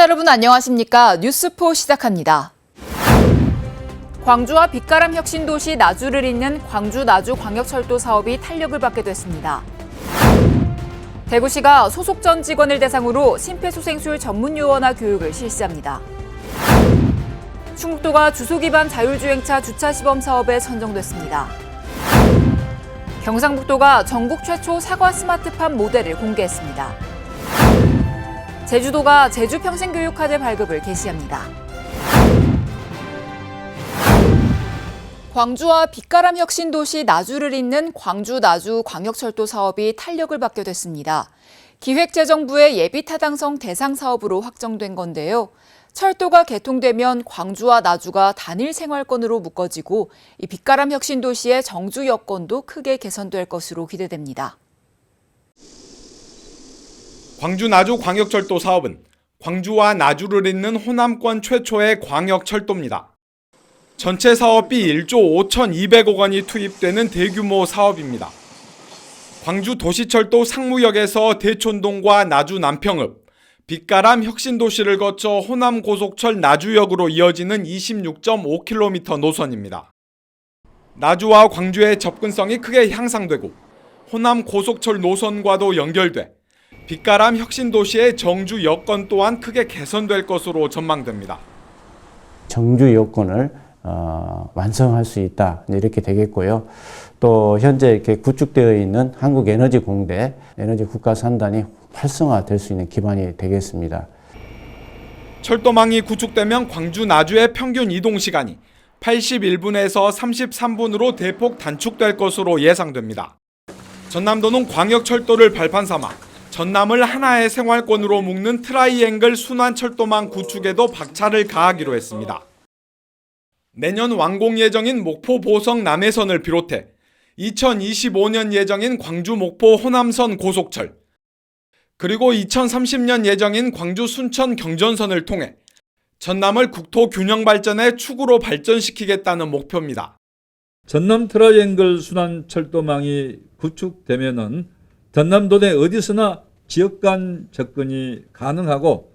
여러분 안녕하십니까? 뉴스포 시작합니다. 광주와 빛가람 혁신도시 나주를 잇는 광주 나주광역철도 사업이 탄력을 받게 됐습니다. 대구시가 소속 전 직원을 대상으로 심폐소생술 전문요원화 교육을 실시합니다. 충북도가 주소 기반 자율주행차 주차 시범 사업에 선정됐습니다. 경상북도가 전국 최초 사과 스마트팜 모델을 공개했습니다. 제주도가 제주 평생교육카드 발급을 개시합니다. 광주와 빛가람 혁신도시 나주를 잇는 광주 나주 광역철도 사업이 탄력을 받게 됐습니다. 기획재정부의 예비타당성 대상 사업으로 확정된 건데요. 철도가 개통되면 광주와 나주가 단일 생활권으로 묶어지고 이 빛가람 혁신도시의 정주 여건도 크게 개선될 것으로 기대됩니다. 광주 나주 광역철도 사업은 광주와 나주를 잇는 호남권 최초의 광역철도입니다. 전체 사업비 1조 5,200억 원이 투입되는 대규모 사업입니다. 광주 도시철도 상무역에서 대촌동과 나주 남평읍, 빛가람 혁신도시를 거쳐 호남고속철 나주역으로 이어지는 26.5km 노선입니다. 나주와 광주의 접근성이 크게 향상되고 호남고속철 노선과도 연결돼 빛가람 혁신도시의 정주 여건 또한 크게 개선될 것으로 전망됩니다. 정주 여건을 완성할 수 있다 이렇게 되겠고요. 또 현재 이렇게 구축되어 있는 한국에너지공대 에너지국가산단이 활성화될 수 있는 기반이 되겠습니다. 철도망이 구축되면 광주 나주의 평균 이동 시간이 81분에서 33분으로 대폭 단축될 것으로 예상됩니다. 전남도는 광역철도를 발판 삼아 전남을 하나의 생활권으로 묶는 트라이앵글 순환철도망 구축에도 박차를 가하기로 했습니다. 내년 완공 예정인 목포 보성 남해선을 비롯해 2025년 예정인 광주 목포 호남선 고속철, 그리고 2030년 예정인 광주 순천 경전선을 통해 전남을 국토 균형 발전의 축으로 발전시키겠다는 목표입니다. 전남 트라이앵글 순환철도망이 구축되면은 전남도 내 어디서나 지역 간 접근이 가능하고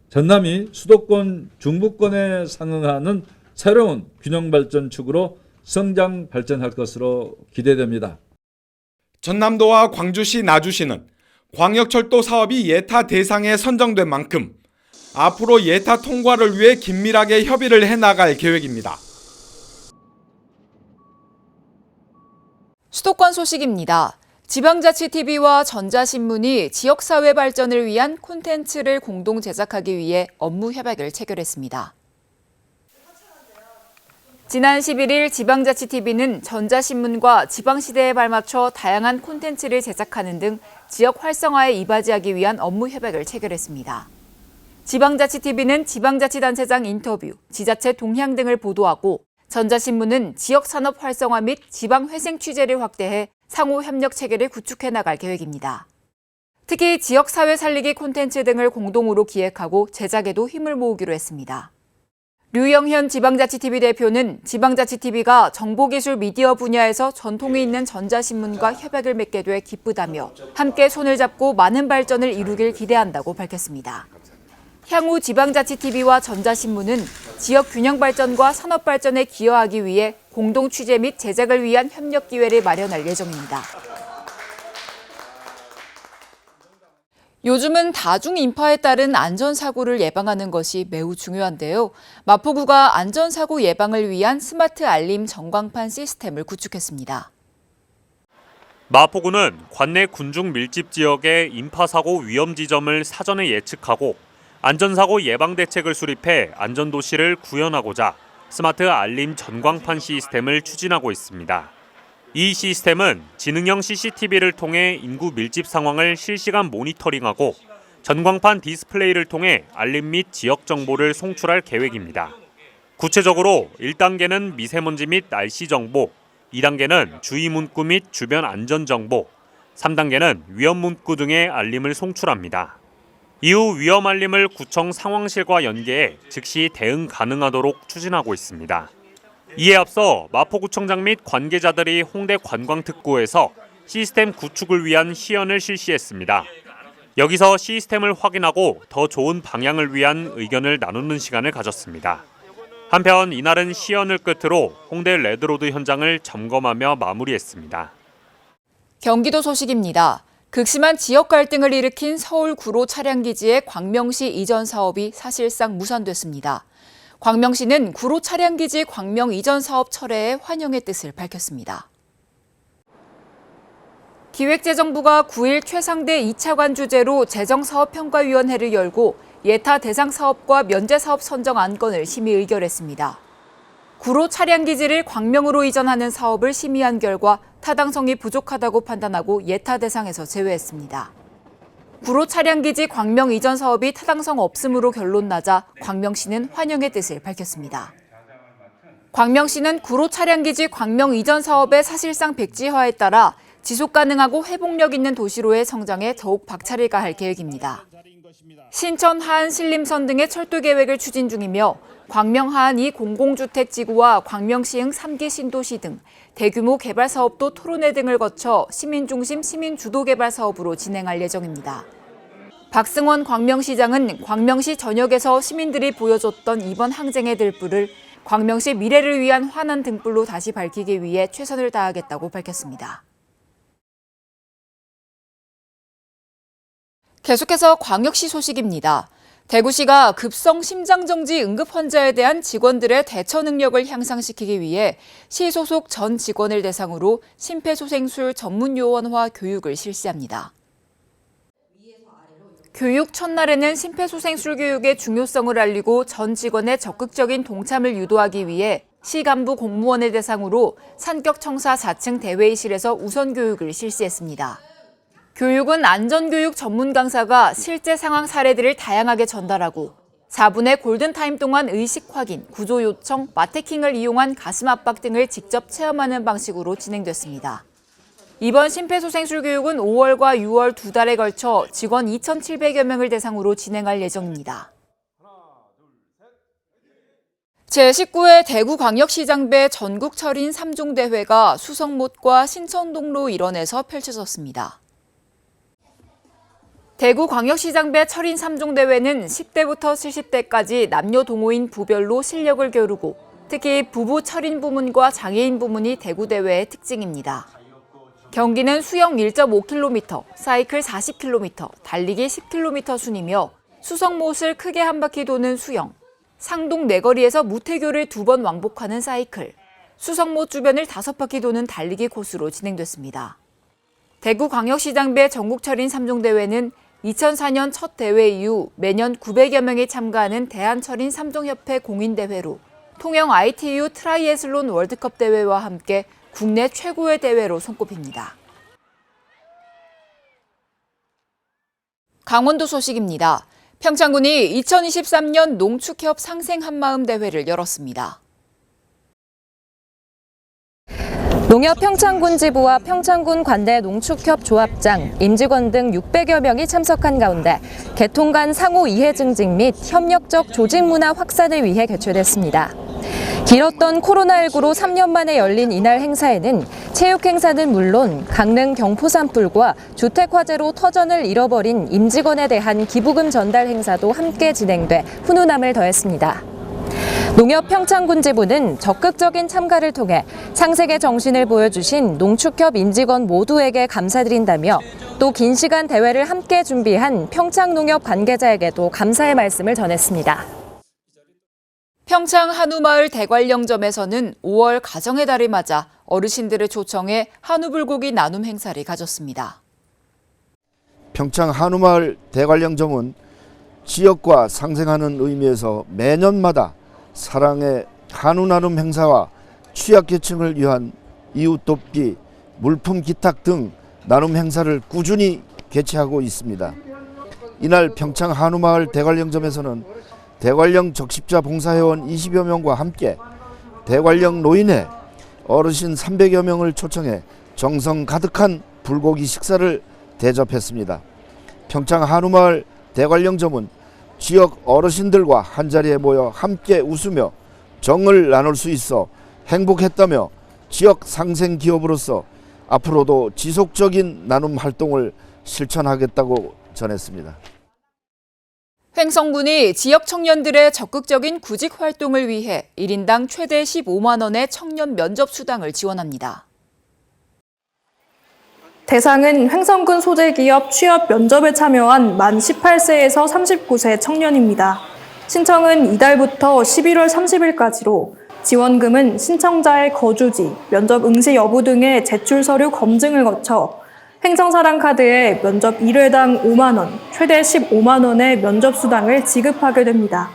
전남이 수도권 중부권에 상응하는 새로운 균형 발전축으로 성장 발전할 것으로 기대됩니다. 전남도와 광주시, 나주시는 광역철도 사업이 예타 대상에 선정된 만큼 앞으로 예타 통과를 위해 긴밀하게 협의를 해나갈 계획입니다. 수도권 소식입니다. 지방자치TV와 전자신문이 지역사회 발전을 위한 콘텐츠를 공동 제작하기 위해 업무 협약을 체결했습니다. 지난 11일 지방자치TV는 전자신문과 지방시대에 발맞춰 다양한 콘텐츠를 제작하는 등 지역 활성화에 이바지하기 위한 업무 협약을 체결했습니다. 지방자치TV는 지방자치단체장 인터뷰, 지자체 동향 등을 보도하고 전자신문은 지역산업 활성화 및 지방회생 취재를 확대해 상호 협력 체계를 구축해 나갈 계획입니다. 특히 지역사회 살리기 콘텐츠 등을 공동으로 기획하고 제작에도 힘을 모으기로 했습니다. 류영현 지방자치TV 대표는 지방자치TV가 정보기술 미디어 분야에서 전통이 있는 전자신문과 협약을 맺게 돼 기쁘다며 함께 손을 잡고 많은 발전을 이루길 기대한다고 밝혔습니다. 향후 지방자치TV와 전자신문은 지역 균형 발전과 산업 발전에 기여하기 위해 공동 취재 및 제작을 위한 협력 기회를 마련할 예정입니다. 요즘은 다중 인파에 따른 안전사고를 예방하는 것이 매우 중요한데요. 마포구가 안전사고 예방을 위한 스마트 알림 전광판 시스템을 구축했습니다. 마포구는 관내 군중 밀집 지역의 인파사고 위험 지점을 사전에 예측하고 안전사고 예방 대책을 수립해 안전도시를 구현하고자 스마트 알림 전광판 시스템을 추진하고 있습니다. 이 시스템은 지능형 CCTV를 통해 인구 밀집 상황을 실시간 모니터링하고 전광판 디스플레이를 통해 알림 및 지역 정보를 송출할 계획입니다. 구체적으로 1단계는 미세먼지 및 날씨 정보, 2단계는 주의 문구 및 주변 안전 정보, 3단계는 위험 문구 등의 알림을 송출합니다. 이후 위험 알림을 구청 상황실과 연계해 즉시 대응 가능하도록 추진하고 있습니다. 이에 앞서 마포구청장 및 관계자들이 홍대 관광특구에서 시스템 구축을 위한 시연을 실시했습니다. 여기서 시스템을 확인하고 더 좋은 방향을 위한 의견을 나누는 시간을 가졌습니다. 한편 이날은 시연을 끝으로 홍대 레드로드 현장을 점검하며 마무리했습니다. 경기도 소식입니다. 극심한 지역 갈등을 일으킨 서울 구로 차량기지의 광명시 이전 사업이 사실상 무산됐습니다. 광명시는 구로 차량기지 광명 이전 사업 철회에 환영의 뜻을 밝혔습니다. 기획재정부가 9일 최상대 2차관 주제로 재정사업평가위원회를 열고 예타 대상 사업과 면제 사업 선정 안건을 심의 의결했습니다. 구로 차량기지를 광명으로 이전하는 사업을 심의한 결과 타당성이 부족하다고 판단하고 예타 대상에서 제외했습니다. 구로 차량기지 광명 이전 사업이 타당성 없음으로 결론 나자 광명시는 환영의 뜻을 밝혔습니다. 광명시는 구로 차량기지 광명 이전 사업의 사실상 백지화에 따라 지속 가능하고 회복력 있는 도시로의 성장에 더욱 박차를 가할 계획입니다. 신천 하안 신림선 등의 철도 계획을 추진 중이며 광명 하안 2 공공주택지구와 광명시흥 3기 신도시 등 대규모 개발 사업도 토론회 등을 거쳐 시민중심 시민주도 개발 사업으로 진행할 예정입니다. 박승원 광명시장은 광명시 전역에서 시민들이 보여줬던 이번 항쟁의 들불을 광명시 미래를 위한 환한 등불로 다시 밝히기 위해 최선을 다하겠다고 밝혔습니다. 계속해서 광역시 소식입니다. 대구시가 급성 심장정지 응급 환자에 대한 직원들의 대처 능력을 향상시키기 위해 시 소속 전 직원을 대상으로 심폐소생술 전문요원화 교육을 실시합니다. 교육 첫날에는 심폐소생술 교육의 중요성을 알리고 전 직원의 적극적인 동참을 유도하기 위해 시 간부 공무원을 대상으로 산격청사 4층 대회의실에서 우선 교육을 실시했습니다. 교육은 안전교육 전문 강사가 실제 상황 사례들을 다양하게 전달하고 4분의 골든타임 동안 의식 확인, 구조 요청, 마테킹을 이용한 가슴 압박 등을 직접 체험하는 방식으로 진행됐습니다. 이번 심폐소생술 교육은 5월과 6월 2달에 걸쳐 직원 2,700여 명을 대상으로 진행할 예정입니다. 제19회 대구광역시장배 전국철인 3종 대회가 수성못과 신천동로 일원에서 펼쳐졌습니다. 대구광역시장배 철인 3종 대회는 10대부터 70대까지 남녀 동호인 부별로 실력을 겨루고 특히 부부 철인 부문과 장애인 부문이 대구대회의 특징입니다. 경기는 수영 1.5km, 사이클 40km, 달리기 10km 순이며 수성못을 크게 한 바퀴 도는 수영, 상동 내거리에서 무태교를 2번 왕복하는 사이클, 수성못 주변을 5바퀴 도는 달리기 코스로 진행됐습니다. 대구광역시장배 전국철인 3종 대회는 2004년 첫 대회 이후 매년 900여 명이 참가하는 대한철인 3종협회 공인대회로 통영 ITU 트라이애슬론 월드컵 대회와 함께 국내 최고의 대회로 손꼽힙니다. 강원도 소식입니다. 평창군이 2023년 농축협 상생 한마음 대회를 열었습니다. 농협 평창군 지부와 평창군 관내 농축협 조합장, 임직원 등 600여 명이 참석한 가운데 계통 간 상호 이해 증진 및 협력적 조직 문화 확산을 위해 개최됐습니다. 길었던 코로나19로 3년 만에 열린 이날 행사에는 체육 행사는 물론 강릉 경포산불과 주택 화재로 터전을 잃어버린 임직원에 대한 기부금 전달 행사도 함께 진행돼 훈훈함을 더했습니다. 농협 평창군 지부는 적극적인 참가를 통해 상생의 정신을 보여주신 농축협 임직원 모두에게 감사드린다며 또 긴 시간 대회를 함께 준비한 평창농협 관계자에게도 감사의 말씀을 전했습니다. 평창 한우마을 대관령점에서는 5월 가정의 달을 맞아 어르신들을 초청해 한우불고기 나눔 행사를 가졌습니다. 평창 한우마을 대관령점은 지역과 상생하는 의미에서 매년마다 사랑의 한우 나눔 행사와 취약계층을 위한 이웃 돕기, 물품 기탁 등 나눔 행사를 꾸준히 개최하고 있습니다. 이날 평창 한우마을 대관령점에서는 대관령 적십자 봉사회원 20여 명과 함께 대관령 노인회 어르신 300여 명을 초청해 정성 가득한 불고기 식사를 대접했습니다. 평창 한우마을 대관령점은 지역 어르신들과 한자리에 모여 함께 웃으며 정을 나눌 수 있어 행복했다며 지역 상생 기업으로서 앞으로도 지속적인 나눔 활동을 실천하겠다고 전했습니다. 횡성군이 지역 청년들의 적극적인 구직 활동을 위해 1인당 최대 15만 원의 청년 면접 수당을 지원합니다. 대상은 횡성군 소재 기업 취업 면접에 참여한 만 18세에서 39세 청년입니다. 신청은 이달부터 11월 30일까지로 지원금은 신청자의 거주지, 면접 응시 여부 등의 제출 서류 검증을 거쳐 횡성사랑카드에 면접 1회당 5만 원, 최대 15만 원의 면접 수당을 지급하게 됩니다.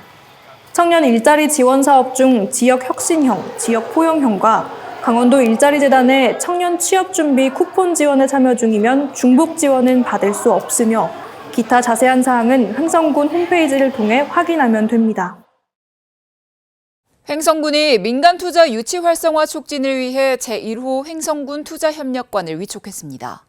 청년 일자리 지원 사업 중 지역 혁신형, 지역 포용형과 강원도 일자리재단의 청년 취업 준비 쿠폰 지원에 참여 중이면 중복 지원은 받을 수 없으며 기타 자세한 사항은 횡성군 홈페이지를 통해 확인하면 됩니다. 횡성군이 민간 투자 유치 활성화 촉진을 위해 제1호 횡성군 투자협력관을 위촉했습니다.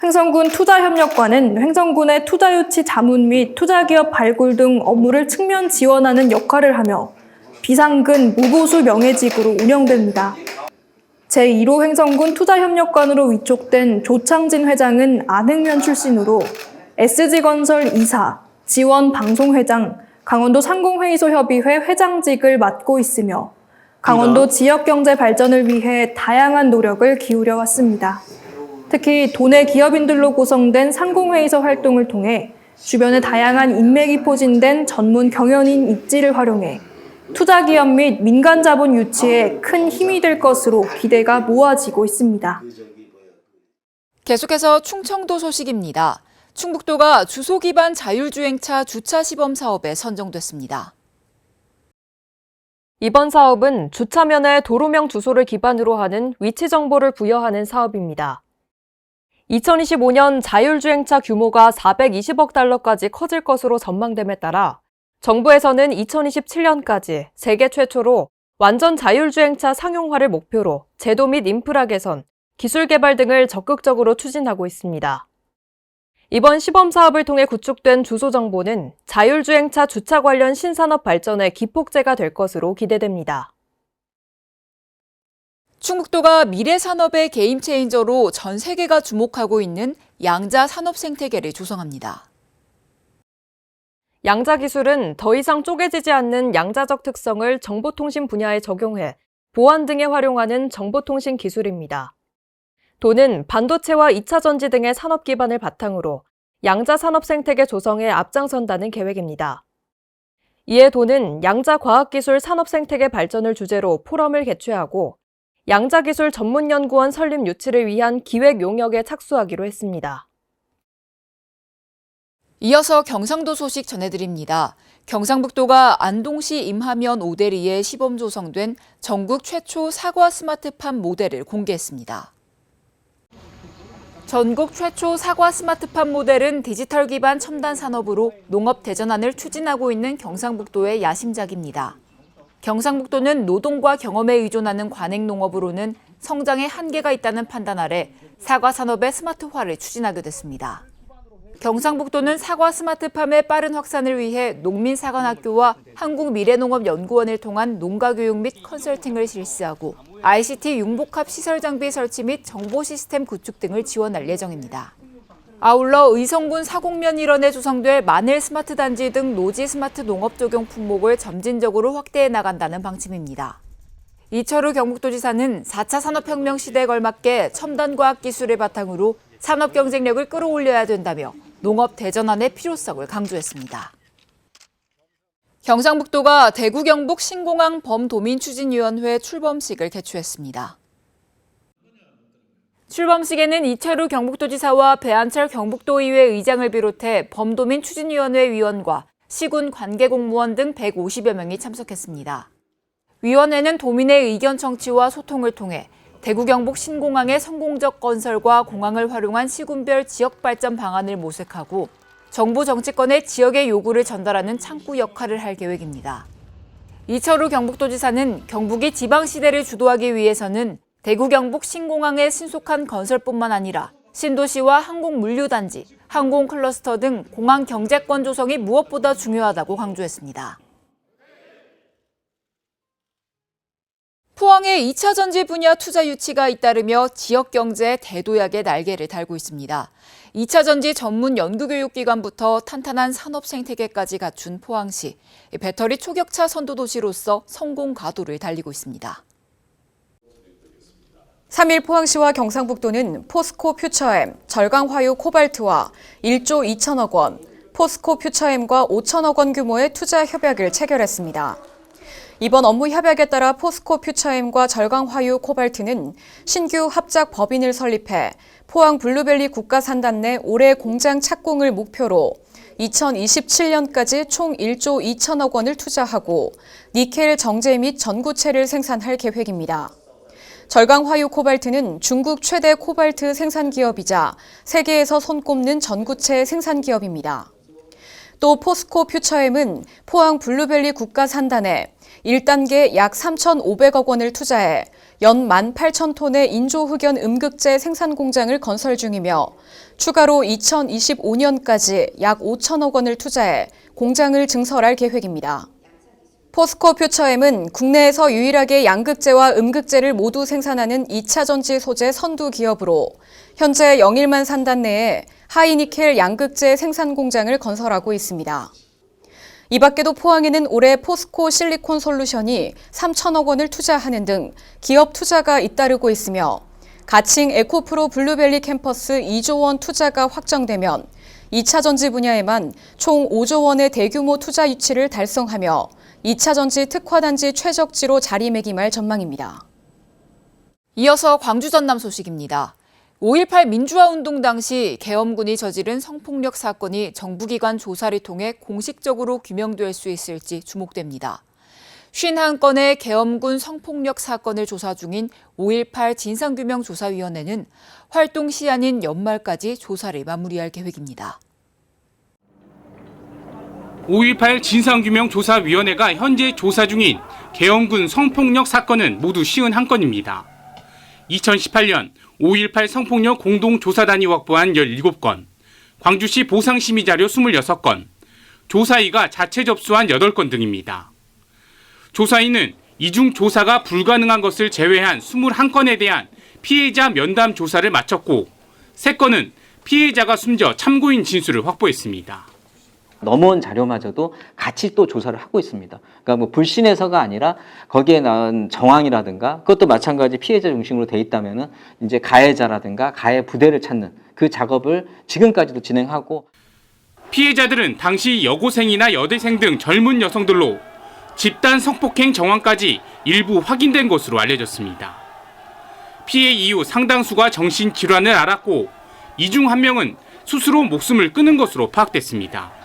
횡성군 투자협력관은 횡성군의 투자유치 자문 및 투자기업 발굴 등 업무를 측면 지원하는 역할을 하며 비상근 무보수 명예직으로 운영됩니다. 제1호 횡성군 투자협력관으로 위촉된 조창진 회장은 안흥면 출신으로 SG건설 이사, 지원방송회장, 강원도 상공회의소협의회 회장직을 맡고 있으며 강원도 지역경제 발전을 위해 다양한 노력을 기울여 왔습니다. 특히 도내 기업인들로 구성된 상공회의소 활동을 통해 주변에 다양한 인맥이 포진된 전문 경연인 입지를 활용해 투자기업 및 민간자본 유치에 큰 힘이 될 것으로 기대가 모아지고 있습니다. 계속해서 충청도 소식입니다. 충북도가 주소 기반 자율주행차 주차 시범 사업에 선정됐습니다. 이번 사업은 주차면에 도로명 주소를 기반으로 하는 위치 정보를 부여하는 사업입니다. 2025년 자율주행차 규모가 420억 달러까지 커질 것으로 전망됨에 따라 정부에서는 2027년까지 세계 최초로 완전 자율주행차 상용화를 목표로 제도 및 인프라 개선, 기술 개발 등을 적극적으로 추진하고 있습니다. 이번 시범 사업을 통해 구축된 주소 정보는 자율주행차 주차 관련 신산업 발전의 기폭제가 될 것으로 기대됩니다. 충북도가 미래 산업의 게임 체인저로 전 세계가 주목하고 있는 양자 산업 생태계를 조성합니다. 양자 기술은 더 이상 쪼개지지 않는 양자적 특성을 정보통신 분야에 적용해 보안 등에 활용하는 정보통신 기술입니다. 도는 반도체와 2차 전지 등의 산업 기반을 바탕으로 양자 산업 생태계 조성에 앞장선다는 계획입니다. 이에 도는 양자 과학기술 산업 생태계 발전을 주제로 포럼을 개최하고 양자기술 전문연구원 설립 유치를 위한 기획 용역에 착수하기로 했습니다. 이어서 경상도 소식 전해드립니다. 경상북도가 안동시 임하면 오대리에 시범 조성된 전국 최초 사과 스마트팜 모델을 공개했습니다. 전국 최초 사과 스마트팜 모델은 디지털 기반 첨단 산업으로 농업 대전환을 추진하고 있는 경상북도의 야심작입니다. 경상북도는 노동과 경험에 의존하는 관행농업으로는 성장에 한계가 있다는 판단 아래 사과 산업의 스마트화를 추진하게 됐습니다. 경상북도는 사과 스마트팜의 빠른 확산을 위해 농민사관학교와 한국미래농업연구원을 통한 농가교육 및 컨설팅을 실시하고 ICT 융복합 시설 장비 설치 및 정보 시스템 구축 등을 지원할 예정입니다. 아울러 의성군 사곡면 일원에 조성될 마늘 스마트 단지 등 노지 스마트 농업 적용 품목을 점진적으로 확대해 나간다는 방침입니다. 이철우 경북도지사는 4차 산업혁명 시대에 걸맞게 첨단 과학 기술을 바탕으로 산업 경쟁력을 끌어올려야 된다며 농업 대전환의 필요성을 강조했습니다. 경상북도가 대구 경북 신공항 범도민추진위원회 출범식을 개최했습니다. 출범식에는 이철우 경북도지사와 배한철 경북도의회 의장을 비롯해 범도민추진위원회 위원과 시군 관계공무원 등 150여 명이 참석했습니다. 위원회는 도민의 의견 청취와 소통을 통해 대구 경북 신공항의 성공적 건설과 공항을 활용한 시군별 지역 발전 방안을 모색하고 정부 정치권의 지역의 요구를 전달하는 창구 역할을 할 계획입니다. 이철우 경북도지사는 경북이 지방시대를 주도하기 위해서는 대구 경북 신공항의 신속한 건설뿐만 아니라 신도시와 항공물류단지, 항공클러스터 등 공항 경제권 조성이 무엇보다 중요하다고 강조했습니다. 포항의 2차 전지 분야 투자 유치가 잇따르며 지역 경제에 대도약의 날개를 달고 있습니다. 2차 전지 전문 연구교육기관부터 탄탄한 산업 생태계까지 갖춘 포항시, 배터리 초격차 선도도시로서 성공 가도를 달리고 있습니다. 3일 포항시와 경상북도는 포스코 퓨처엠, 절강화유 코발트와 1조 2천억 원, 포스코 퓨처엠과 5천억 원 규모의 투자 협약을 체결했습니다. 이번 업무 협약에 따라 포스코 퓨처엠과 절강화유 코발트는 신규 합작 법인을 설립해 포항 블루벨리 국가산단 내 올해 공장 착공을 목표로 2027년까지 총 1조 2천억 원을 투자하고 니켈 정제 및 전구체를 생산할 계획입니다. 절강화유 코발트는 중국 최대 코발트 생산 기업이자 세계에서 손꼽는 전구체 생산 기업입니다. 또 포스코 퓨처엠은 포항 블루벨리 국가산단에 1단계 약 3,500억 원을 투자해 연 18,000톤의 인조흑연 음극재 생산 공장을 건설 중이며 추가로 2025년까지 약 5천억 원을 투자해 공장을 증설할 계획입니다. 포스코 퓨처엠은 국내에서 유일하게 양극재와 음극재를 모두 생산하는 2차 전지 소재 선두 기업으로 현재 영일만 산단 내에 하이니켈 양극재 생산 공장을 건설하고 있습니다. 이 밖에도 포항에는 올해 포스코 실리콘 솔루션이 3천억 원을 투자하는 등 기업 투자가 잇따르고 있으며 가칭 에코프로 블루벨리 캠퍼스 2조 원 투자가 확정되면 2차 전지 분야에만 총 5조 원의 대규모 투자 유치를 달성하며 2차 전지 특화단지 최적지로 자리매김할 전망입니다. 이어서 광주 전남 소식입니다. 5.18 민주화운동 당시 계엄군이 저지른 성폭력 사건이 정부기관 조사를 통해 공식적으로 규명될 수 있을지 주목됩니다. 51건의 계엄군 성폭력 사건을 조사 중인 5.18 진상규명조사위원회는 활동 시한인 연말까지 조사를 마무리할 계획입니다. 5.18 진상규명조사위원회가 현재 조사 중인 계엄군 성폭력 사건은 모두 51건입니다. 2018년 5.18 성폭력 공동조사단이 확보한 17건, 광주시 보상심의 자료 26건, 조사위가 자체 접수한 8건 등입니다. 조사위는 이중 조사가 불가능한 것을 제외한 21건에 대한 피해자 면담 조사를 마쳤고 3건은 피해자가 숨져 참고인 진술을 확보했습니다. 넘어온 자료마저도 같이 또 조사를 하고 있습니다. 그러니까 뭐 불신해서가 아니라 거기에 나온 정황이라든가 그것도 마찬가지 피해자 중심으로 돼 있다면은 이제 가해자라든가 가해 부대를 찾는 그 작업을 지금까지도 진행하고 피해자들은 당시 여고생이나 여대생 등 젊은 여성들로 집단 성폭행 정황까지 일부 확인된 것으로 알려졌습니다. 피해 이후 상당수가 정신질환을 앓았고 이 중 한 명은 스스로 목숨을 끊은 것으로 파악됐습니다.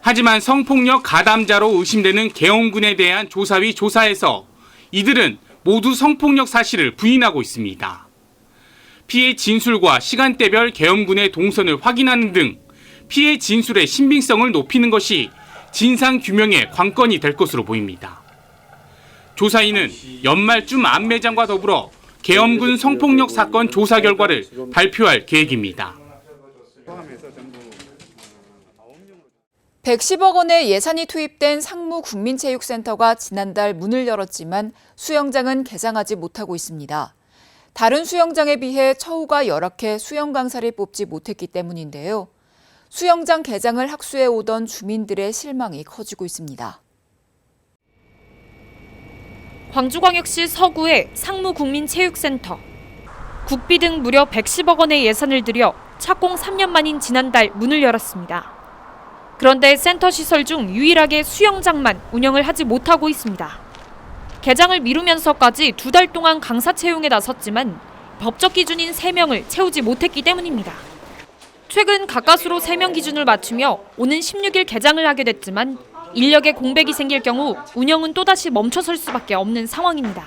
하지만 성폭력 가담자로 의심되는 계엄군에 대한 조사위 조사에서 이들은 모두 성폭력 사실을 부인하고 있습니다. 피해 진술과 시간대별 계엄군의 동선을 확인하는 등 피해 진술의 신빙성을 높이는 것이 진상규명의 관건이 될 것으로 보입니다. 조사위는 연말쯤 안매장과 더불어 계엄군 성폭력 사건 조사 결과를 발표할 계획입니다. 110억 원의 예산이 투입된 상무 국민체육센터가 지난달 문을 열었지만 수영장은 개장하지 못하고 있습니다. 다른 수영장에 비해 처우가 열악해 수영 강사를 뽑지 못했기 때문인데요. 수영장 개장을 학수해 오던 주민들의 실망이 커지고 있습니다. 광주광역시 서구의 상무국민체육센터. 국비 등 무려 110억 원의 예산을 들여 착공 3년 만인 지난달 문을 열었습니다. 그런데 센터 시설 중 유일하게 수영장만 운영을 하지 못하고 있습니다. 개장을 미루면서까지 2달 동안 강사 채용에 나섰지만 법적 기준인 3명을 채우지 못했기 때문입니다. 최근 가까스로 3명 기준을 맞추며 오는 16일 개장을 하게 됐지만 인력의 공백이 생길 경우 운영은 또다시 멈춰설 수밖에 없는 상황입니다.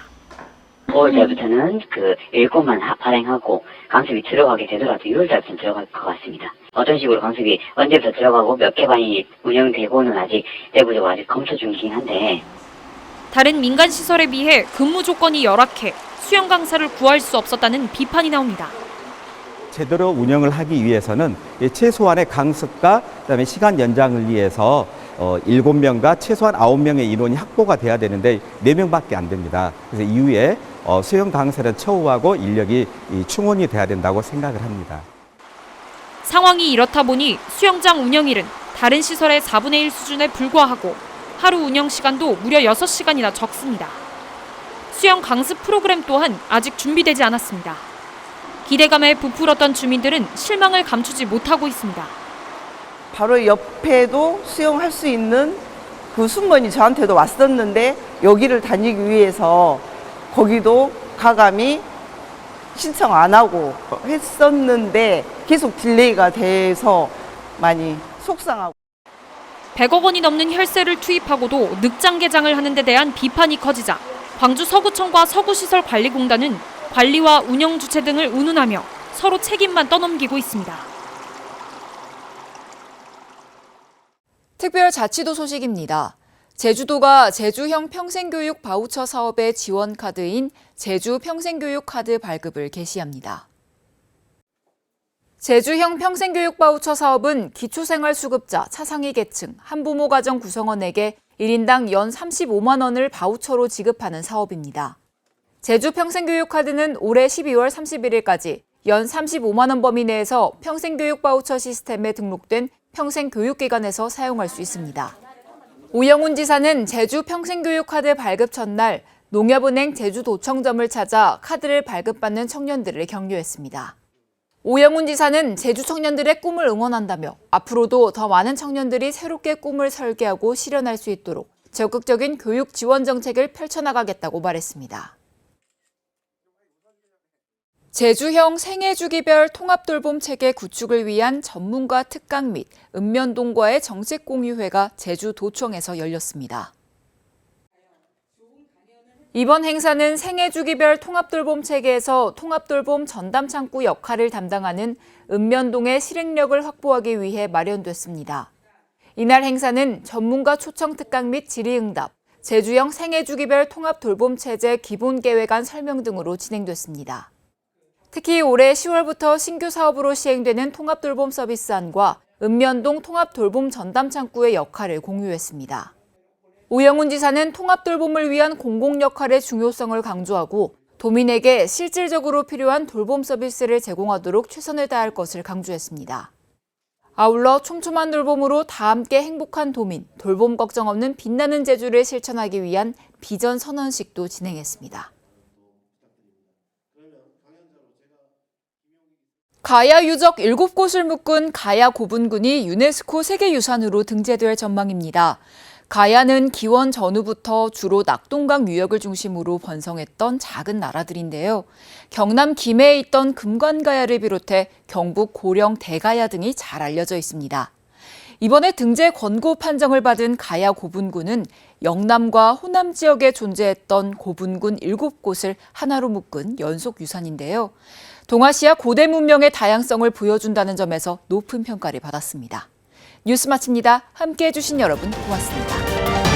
5월달부터는 그 일꾼만 발행하고 강습이 들어가게 되더라도 6월달부터는 들어갈 것 같습니다. 어떤 식으로 강습이 언제부터 들어가고 몇 개 반이 운영되고는 아직 내부적으로 아직 검토 중이긴 한데 다른 민간 시설에 비해 근무 조건이 열악해 수영 강사를 구할 수 없었다는 비판이 나옵니다. 제대로 운영을 하기 위해서는 최소한의 강습과 그다음에 시간 연장을 위해서 7명과 최소한 9명의 인원이 확보가 돼야 되는데 4명밖에 안 됩니다. 그래서 이후에 수영 강사를 처우하고 인력이 충원이 돼야 된다고 생각을 합니다. 상황이 이렇다 보니 수영장 운영일은 다른 시설의 4분의 1 수준에 불과하고 하루 운영 시간도 무려 6시간이나 적습니다. 수영 강습 프로그램 또한 아직 준비되지 않았습니다. 기대감에 부풀었던 주민들은 실망을 감추지 못하고 있습니다. 바로 옆에도 수영할 수 있는 그 순번이 저한테도 왔었는데 여기를 다니기 위해서 거기도 가감히 신청 안 하고 했었는데 계속 딜레이가 돼서 많이 속상하고 100억 원이 넘는 혈세를 투입하고도 늑장 개장을 하는 데 대한 비판이 커지자 광주 서구청과 서구시설관리공단은 관리와 운영 주체 등을 운운하며 서로 책임만 떠넘기고 있습니다. 특별자치도 소식입니다. 제주도가 제주형 평생교육 바우처 사업의 지원 카드인 제주 평생교육 카드 발급을 개시합니다. 제주형 평생교육 바우처 사업은 기초생활수급자, 차상위 계층, 한부모 가정 구성원에게 1인당 연 35만 원을 바우처로 지급하는 사업입니다. 제주 평생교육 카드는 올해 12월 31일까지 연 35만 원 범위 내에서 평생교육 바우처 시스템에 등록된 평생교육기관에서 사용할 수 있습니다. 오영훈 지사는 제주 평생교육 카드 발급 첫날 농협은행 제주도청점을 찾아 카드를 발급받는 청년들을 격려했습니다. 오영훈 지사는 제주 청년들의 꿈을 응원한다며 앞으로도 더 많은 청년들이 새롭게 꿈을 설계하고 실현할 수 있도록 적극적인 교육 지원 정책을 펼쳐나가겠다고 말했습니다. 제주형 생애주기별 통합돌봄 체계 구축을 위한 전문가 특강 및 읍면동과의 정책 공유회가 제주도청에서 열렸습니다. 이번 행사는 생애주기별 통합돌봄 체계에서 통합돌봄 전담창구 역할을 담당하는 읍면동의 실행력을 확보하기 위해 마련됐습니다. 이날 행사는 전문가 초청 특강 및 질의응답, 제주형 생애주기별 통합돌봄체제 기본계획안 설명 등으로 진행됐습니다. 특히 올해 10월부터 신규 사업으로 시행되는 통합돌봄 서비스안과 읍면동 통합돌봄 전담창구의 역할을 공유했습니다. 오영훈 지사는 통합돌봄을 위한 공공 역할의 중요성을 강조하고 도민에게 실질적으로 필요한 돌봄 서비스를 제공하도록 최선을 다할 것을 강조했습니다. 아울러 촘촘한 돌봄으로 다 함께 행복한 도민, 돌봄 걱정 없는 빛나는 제주를 실천하기 위한 비전 선언식도 진행했습니다. 가야 유적 7곳을 묶은 가야 고분군이 유네스코 세계유산으로 등재될 전망입니다. 가야는 기원 전후부터 주로 낙동강 유역을 중심으로 번성했던 작은 나라들인데요. 경남 김해에 있던 금관가야를 비롯해 경북 고령 대가야 등이 잘 알려져 있습니다. 이번에 등재 권고 판정을 받은 가야 고분군은 영남과 호남 지역에 존재했던 고분군 7곳을 하나로 묶은 연속 유산인데요. 동아시아 고대 문명의 다양성을 보여준다는 점에서 높은 평가를 받았습니다. 뉴스 마칩니다. 함께해 주신 여러분 고맙습니다.